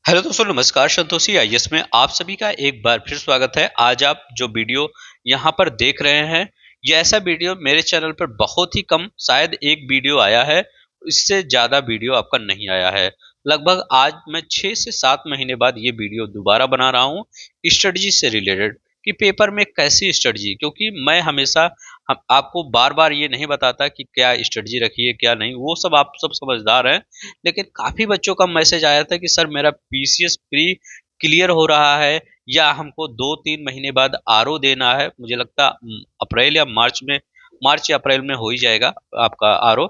Hello दोस्तों, नमस्कार। Santoshi IAS में आप सभी का एक बार फिर स्वागत है। आज आप जो वीडियो यहाँ पर देख रहे हैं, ये ऐसा वीडियो मेरे चैनल पर बहुत ही कम, शायद एक वीडियो आया है, इससे ज़्यादा वीडियो आपका नहीं आया है। लगभग आज मैं 6 से 7 महीने बाद ये वीडियो दोबारा बना रहा हूँ, स्ट्रेटजी से रिलेटेड कि पेपर में कैसी स्ट्रेटजी, क्योंकि मैं हमेशा आपको बार-बार ये नहीं बताता कि क्या स्ट्रेटजी रखिए, क्या नहीं, वो सब आप सब समझदार हैं। लेकिन काफ़ी बच्चों का मैसेज आया था कि सर मेरा पीसीएस प्री क्लियर हो रहा है या हमको 2-3 महीने बाद आरओ देना है। मुझे लगता अप्रैल या मार्च में, मार्च या अप्रैल में हो ही जाएगा आपका आरओ।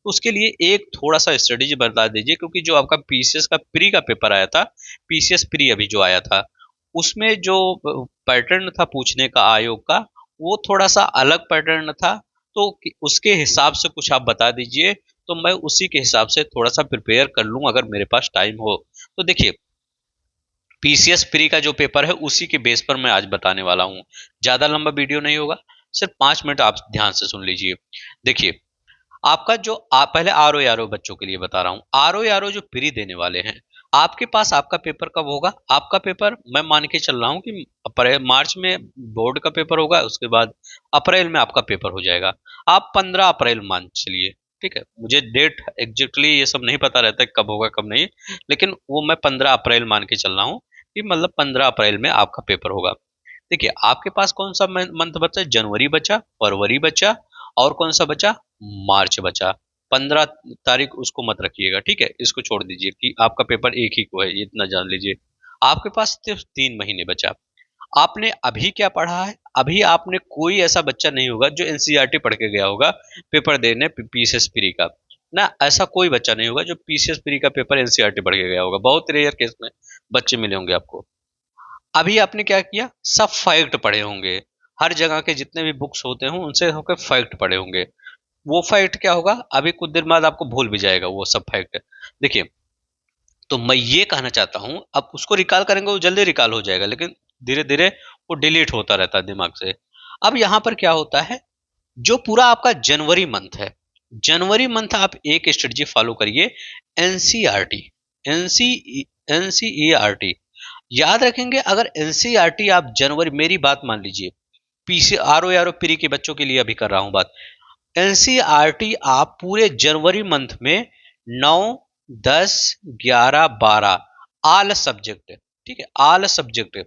उसके लिए एक थोड़ा-सा स्ट्रेटेजी बता दीजिए, क्योंकि जो आपका पीसीएस का प्री का पेपर आया था, पीसीएस प्री अभी जो आया था, उसमें जो पैटर्न था पूछने का आयोग का, वो थोड़ा-सा अलग पैटर्न था। तो उसके हिसाब से कुछ आप बता दीजिए, तो मैं उसी के हिसाब से थोड़ा-सा प्रिपेयर कर लूँ अगर मेरे पास टाइम हो। तो देखिए, पीसीएस प्री का जो पेपर है उसी के बेस पर मैं आज बताने वाला हूँ। ज़्यादा लंबा वीडियो नहीं होगा, सिर्फ 5 मिनट आप ध्यान से सुन लीजिए। देखिए, आपका जो पहले आरओ बच्चों के लिए बता रहा हूँ। आरओ जो प्री देने वाले हैं, आपके पास आपका पेपर कब होगा? आपका पेपर मैं मान के चल रहा हूँ कि अप्रैल मार्च में बोर्ड का पेपर होगा, उसके बाद अप्रैल में आपका पेपर हो जाएगा। आप 15 अप्रैल मान चलिए, ठीक है? मुझे डेट एग्जैक्टली ये सब नहीं पता रहता है कब होगा कब नहीं, लेकिन वो मैं 15 अप्रैल मान के चल रहा हूँ कि मतलब 15 अप्रैल में आपका पेपर होगा। देखिए, आपके पास कौन सा मंथ बचा? जनवरी बचा, फरवरी बचा, और कौन सा बचा? मार्च बचा। 15 तारीख उसको मत रखिएगा, ठीक है? इसको छोड़ दीजिए कि आपका पेपर एक ही को है, ये इतना जान लीजिए। आपके पास सिर्फ 3 महीने बचा। आपने अभी क्या पढ़ा है? अभी आपने, कोई ऐसा बच्चा नहीं होगा जो एनसीईआरटी पढ़ के गया होगा पेपर देने पीसीएस प्री का। ना, ऐसा कोई बच्चा नहीं होगा जो पीसीएस प्री का पेपर एनसीईआरटी पढ़ के गया होगा। बहुत रेयर केस में बच्चे मिले होंगे आपको। अभी आपने क्या किया? सब फैक्ट पढ़े होंगे। हर जगह के जितने भी बुक्स होते हैं उनसे होकर फैक्ट पढ़े होंगे। वो फैक्ट क्या होगा? अभी कुछ देर बाद आपको भूल भी जाएगा वो सब फैक्ट। देखिए, तो मैं ये कहना चाहता हूँ, अब उसको रिकॉल करेंगे वो जल्दी रिकॉल हो जाएगा, लेकिन धीरे धीरे वो डिलीट होता रहता है दिमाग से। अब यहाँ पर क्या होता है, जो पूरा आपका जनवरी मंथ है, जनवरी मंथ आप एक स्ट्रेटजी फॉलो करिए। एनसीईआरटी, एनसी एनसीईआरटी याद रखेंगे। अगर एनसीईआरटी आप जनवरी, मेरी बात मान लीजिए, पीसी आरओ प्री के बच्चों के लिए अभी कर रहा हूं बात। एनसीईआरटी आप पूरे जनवरी मंथ में 9, 10, 11, 12 ऑल सब्जेक्ट, ठीक है, ऑल सब्जेक्ट,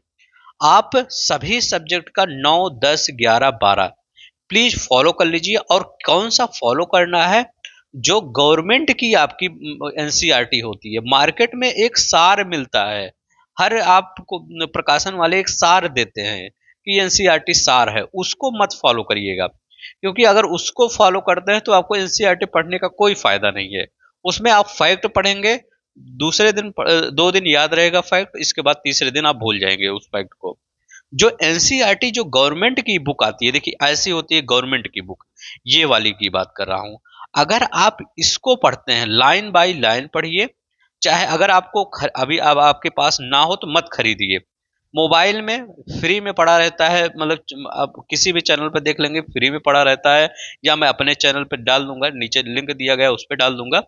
आप सभी सब्जेक्ट का 9, 10, 11, 12 प्लीज फॉलो कर लीजिए। और कौन सा फॉलो करना है? जो गवर्नमेंट की आपकी एनसीईआरटी होती है, मार्केट में एक सार मिलता है, हर आपको प्रकाशन वाले एक सार देते हैं कि एनसीईआरटी सार है, उसको मत फॉलो करिएगा। क्योंकि अगर उसको फॉलो करते हैं तो आपको एनसीईआरटी पढ़ने का कोई फायदा नहीं है। उसमें आप फैक्ट पढ़ेंगे, दूसरे दिन 2 दिन याद रहेगा फैक्ट, इसके बाद तीसरे दिन आप भूल जाएंगे उस फैक्ट को। जो एनसीईआरटी जो गवर्नमेंट की बुक आती है, देखिए ऐसी होती है गवर्नमेंट की बुक, ये वाली की बात कर रहा हूँ। अगर आप इसको पढ़ते हैं, लाइन बाय लाइन पढ़िए। चाहे अगर आपको अभी अब आपके पास ना हो तो मत खरीदिए। मोबाइल में फ्री में पड़ा रहता है, मतलब आप किसी भी चैनल पर देख लेंगे, फ्री में पड़ा रहता है। या मैं अपने चैनल पर डाल दूंगा, नीचे लिंक दिया गया उस पर डाल दूंगा,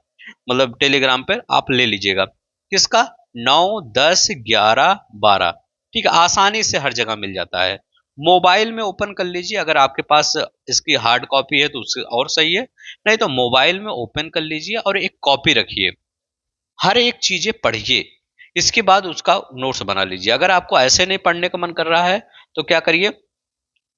मतलब टेलीग्राम पर आप ले लीजिएगा। किसका? 9, 10, 11, 12, ठीक है, आसानी से हर जगह मिल जाता है। मोबाइल में ओपन कर लीजिए, अगर आपके पास इसकी हार्ड कॉपी है तो उससे और सही है, नहीं तो मोबाइल में ओपन कर लीजिए और एक कॉपी रखिए, हर एक चीजें पढ़िए। इसके बाद उसका नोट्स बना लीजिए। अगर आपको ऐसे नहीं पढ़ने का मन कर रहा है तो क्या करिए,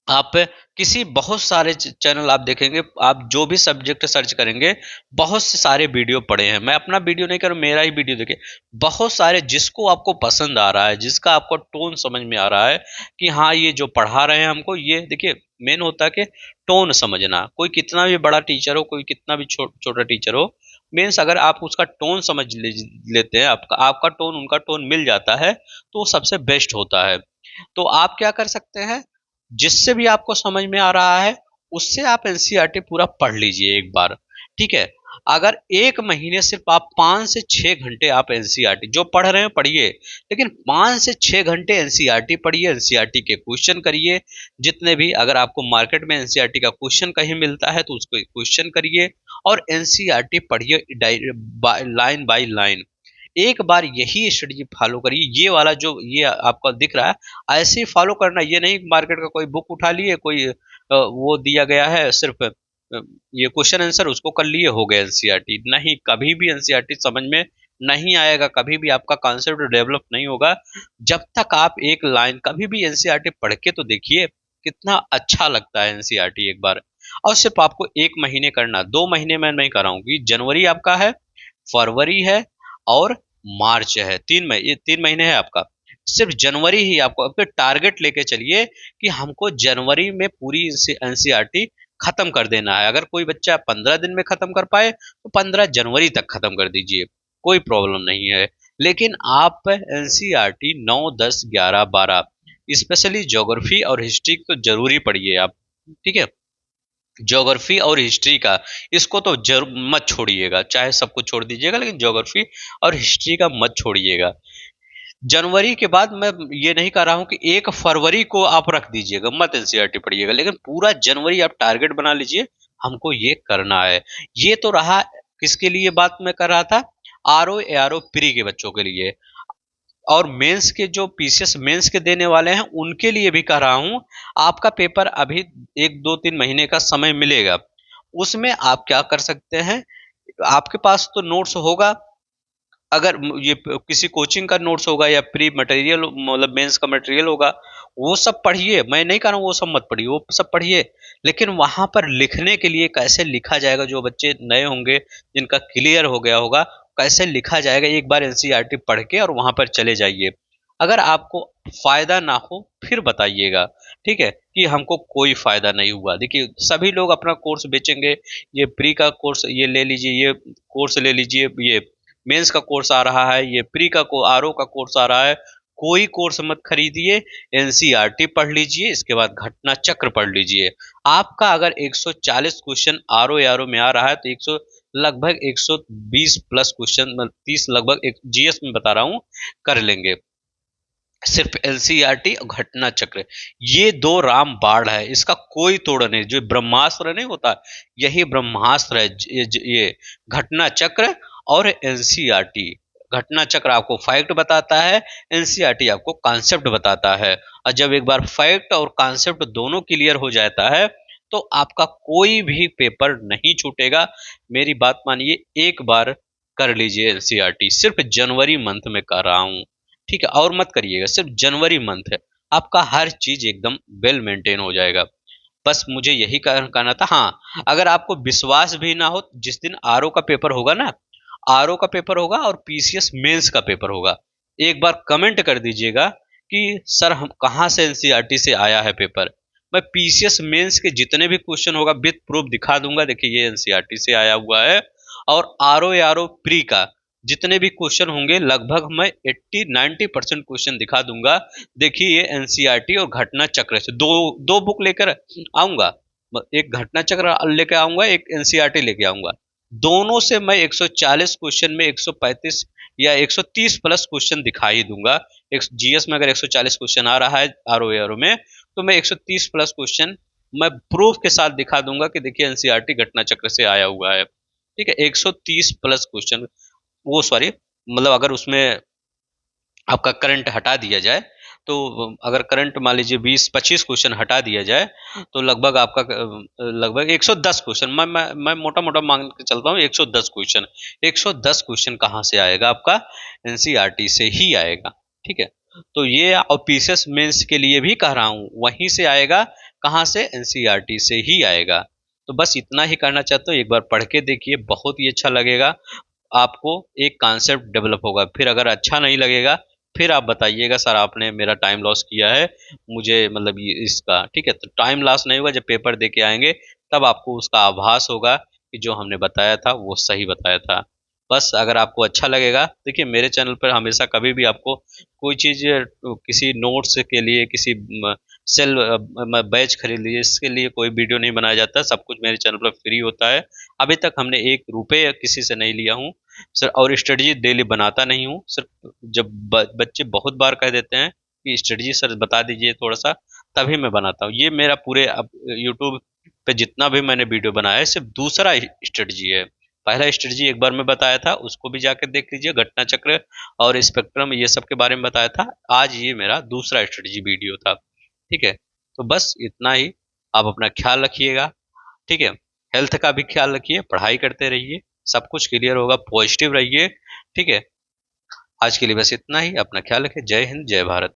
आप किसी, बहुत सारे चैनल आप देखेंगे, आप जो भी सब्जेक्ट सर्च करेंगे, बहुत से सारे वीडियो पड़े हैं। मैं अपना वीडियो नहीं कर, मेरा ही वीडियो देखिए, बहुत सारे, जिसको आपको पसंद आ रहा है, जिसका आपको टोन समझ में आ रहा है कि हाँ ये जो पढ़ा रहे हैं हमको, ये देखिए, मेन होता है कि टोन समझना। कोई कितना भी बड़ा टीचर हो, कोई कितना भी छोटा टीचर हो, मीन्स अगर आप उसका टोन समझ लेते हैं, आपका आपका टोन उनका टोन मिल जाता है, तो वो सबसे बेस्ट होता है। तो आप क्या कर सकते हैं, जिससे भी आपको समझ में आ रहा है उससे आप एनसीईआरटी पूरा पढ़ लीजिए एक बार, ठीक है। अगर एक महीने सिर्फ आप 5 से 6 घंटे आप एनसीईआरटी जो पढ़ रहे हैं पढ़िए, लेकिन 5 से 6 घंटे एनसीईआरटी पढ़िए, एनसीईआरटी के क्वेश्चन करिए। जितने भी, अगर आपको मार्केट में एनसीईआरटी का क्वेश्चन कहीं मिलता है तो उसको क्वेश्चन करिए, और एनसीईआरटी पढ़िए लाइन बाय लाइन। एक बार यही स्ट्रेटजी फॉलो करिए, ये वाला जो ये आपको दिख रहा है ऐसे ही फॉलो करना। ये नहीं मार्केट का कोई बुक उठा लिए, कोई वो दिया गया है सिर्फ ये क्वेश्चन आंसर उसको कर लिए हो गया एनसीईआरटी। नहीं, कभी भी एनसीईआरटी समझ में नहीं आएगा, कभी भी आपका कॉन्सेप्ट डेवलप नहीं होगा जब तक आप एक लाइन कभी भी एनसीईआरटी पढ़ के तो देखिए कितना अच्छा लगता है एनसीईआरटी एक बार। और सिर्फ आपको 1 महीने करना, 2 महीने में नहीं कराऊंगी। जनवरी आपका है, फरवरी है और मार्च है, 3 महीने है आपका। सिर्फ जनवरी ही आपको अपने टारगेट लेके चलिए कि हमको जनवरी में पूरी एनसीईआरटी खत्म कर देना है। अगर कोई बच्चा 15 दिन में खत्म कर पाए तो 15 जनवरी तक खत्म कर दीजिए, कोई प्रॉब्लम नहीं है। लेकिन आप एनसीईआरटी 9, 10, 11, 12 स्पेशली ज्योग्राफी और हिस्ट्री तो जरूरी पढ़िए आप, ठीक है। ज्योग्राफी और हिस्ट्री का इसको तो जरूर मत छोड़िएगा, चाहे सब कुछ छोड़ दीजिएगा लेकिन ज्योग्राफी और हिस्ट्री का मत छोड़िएगा। जनवरी के बाद मैं ये नहीं कह रहा हूं कि 1 फरवरी को आप रख दीजिएगा, मत एनसीईआरटी पढ़िएगा, लेकिन पूरा जनवरी आप टारगेट बना लीजिए हमको ये करना है। ये तो रहा किसके लिए बात मैं कर रहा था, आरओ एआरओ प्री के बच्चों के लिए। और मेंस के जो पीसीएस मेंस के देने वाले हैं उनके लिए भी कह रहा हूं, आपका पेपर अभी 1, 2, 3 महीने का समय मिलेगा। उसमें आप क्या कर सकते हैं, आपके पास तो नोट्स होगा, अगर ये किसी कोचिंग का नोट्स होगा या प्री मटेरियल मतलब मेंस का मटेरियल होगा, वो सब पढ़िए। मैं नहीं कह रहा हूँ वो सब मत पढ़िए, वो सब पढ़िए, लेकिन वहां पर लिखने के लिए कैसे लिखा जाएगा, जो बच्चे नए होंगे जिनका क्लियर हो गया होगा कैसे लिखा जाएगा, एक बार एनसीईआरटी पढ़ के और वहां पर चले जाइए। अगर आपको फायदा ना हो फिर बताइएगा, ठीक है, कि हमको कोई फायदा नहीं हुआ। देखिए सभी लोग अपना कोर्स बेचेंगे, ये प्री का कोर्स ये ले लीजिए, ये कोर्स ले लीजिए, ये मेंस का कोर्स आ रहा है, ये प्री का आरओ का कोर्स आ रहा है। कोई कोर्स मत खरीदिए, एनसीईआरटी पढ़ लीजिए, इसके बाद घटना चक्र पढ़ लीजिए। आपका अगर 140 क्वेश्चन आरओ आरओ में आ रहा है तो 100 लगभग 120 प्लस क्वेश्चन 30 लगभग जीएस में बता रहा हूं कर लेंगे। सिर्फ एनसीईआरटी और घटना चक्र, ये दो राम बाण है, इसका कोई तोड़ नहीं। जो ब्रह्मास्त्र नहीं होता, यही ब्रह्मास्त्र है। ये घटना चक्र और एनसीईआरटी। घटना चक्र आपको फैक्ट बताता है, एनसीईआरटी आपको कॉन्सेप्ट बताता है। और जब एक बार फैक्ट और कॉन्सेप्ट दोनों क्लियर हो जाता है तो आपका कोई भी पेपर नहीं छूटेगा। मेरी बात मानिए, एक बार कर लीजिए एनसीईआरटी, सिर्फ जनवरी मंथ में कर रहा हूं, ठीक है, और मत करिएगा, सिर्फ जनवरी मंथ है। आपका हर चीज एकदम वेल मेंटेन हो जाएगा। बस मुझे यही कहना था। हाँ, अगर आपको विश्वास भी ना हो, जिस दिन आरओ का पेपर होगा ना, आरओ का पेपर होगा और पीसीएस मेंस का पेपर होगा, एक बार कमेंट कर दीजिएगा कि सर हम कहाँ से एनसीईआरटी से आया है पेपर। मैं पीसीएस मेंस के जितने भी क्वेश्चन होगा विद प्रूफ दिखा दूंगा, देखिए ये एनसीईआरटी से आया हुआ है। और आरओ प्री का जितने भी क्वेश्चन होंगे लगभग मैं 80-90% क्वेश्चन दिखा दूंगा। देखिए ये एनसीईआरटी और घटना चक्र से दो दो बुक लेकर आऊंगा, एक घटना चक्र लेके आऊंगा, एक एनसीईआरटी लेके आऊंगा। दोनों से मैं 140 क्वेश्चन में 135 या 130 प्लस क्वेश्चन दिखा ही दूंगा। एक जीएस में अगर 140 क्वेश्चन आ रहा है आरओ में, तो मैं 130 प्लस क्वेश्चन मैं प्रूफ के साथ दिखा दूंगा कि देखिए एनसीईआरटी घटना चक्र से आया हुआ है, ठीक है। 130 प्लस क्वेश्चन, वो सॉरी मतलब अगर उसमें आपका करंट हटा दिया जाए, तो अगर करंट मान लीजिए 20-25 क्वेश्चन हटा दिया जाए तो लगभग आपका लगभग 110 क्वेश्चन, मैं मोटा मोटा मांग के चलता हूँ 110 क्वेश्चन। 110 क्वेश्चन कहाँ से आएगा, आपका एनसीईआरटी से ही आएगा, ठीक है। तो ये और पीसीएस मेंस के लिए भी कह रहा हूँ वहीं से आएगा, कहाँ से, एनसीईआरटी से ही आएगा। तो बस इतना ही करना चाहता हूँ, एक बार पढ़ के देखिए, बहुत ही अच्छा लगेगा आपको, एक कॉन्सेप्ट डेवलप होगा। फिर अगर अच्छा नहीं लगेगा फिर आप बताइएगा सर आपने मेरा टाइम लॉस किया है, मुझे मतलब ये इसका, ठीक है। तो टाइम लॉस नहीं होगा, जब पेपर दे के आएंगे तब आपको उसका आभास होगा कि जो हमने बताया था वो सही बताया था। बस अगर आपको अच्छा लगेगा, देखिए मेरे चैनल पर हमेशा कभी भी आपको कोई चीज़ किसी नोट्स के लिए, किसी सेल बैच खरीद लीजिए, इसके लिए कोई वीडियो नहीं बनाया जाता, सब कुछ मेरे चैनल पर फ्री होता है। अभी तक हमने 1 रुपये किसी से नहीं लिया हूँ सर, और स्ट्रेटजी डेली बनाता नहीं हूँ। सिर्फ जब बच्चे बहुत बार कह देते हैं कि स्ट्रेटजी सर बता दीजिए थोड़ा सा, तभी मैं बनाता हूँ। ये मेरा पूरे अब यूट्यूब पे जितना भी मैंने वीडियो बनाया है सिर्फ दूसरा स्ट्रेटजी है। पहला स्ट्रेटजी एक बार में बताया था, उसको भी जाकर देख लीजिए, घटना चक्र और स्पेक्ट्रम ये सब के बारे में बताया था। आज ये मेरा दूसरा स्ट्रेटजी वीडियो था। ठीक है, तो बस इतना ही। आप अपना ख्याल रखिएगा। ठीक है, हेल्थ का भी ख्याल रखिए, पढ़ाई करते रहिए, सब कुछ क्लियर होगा, पॉजिटिव रहिए। ठीक है, आज के लिए बस इतना ही। अपना ख्याल रखिए। जय हिंद, जय भारत।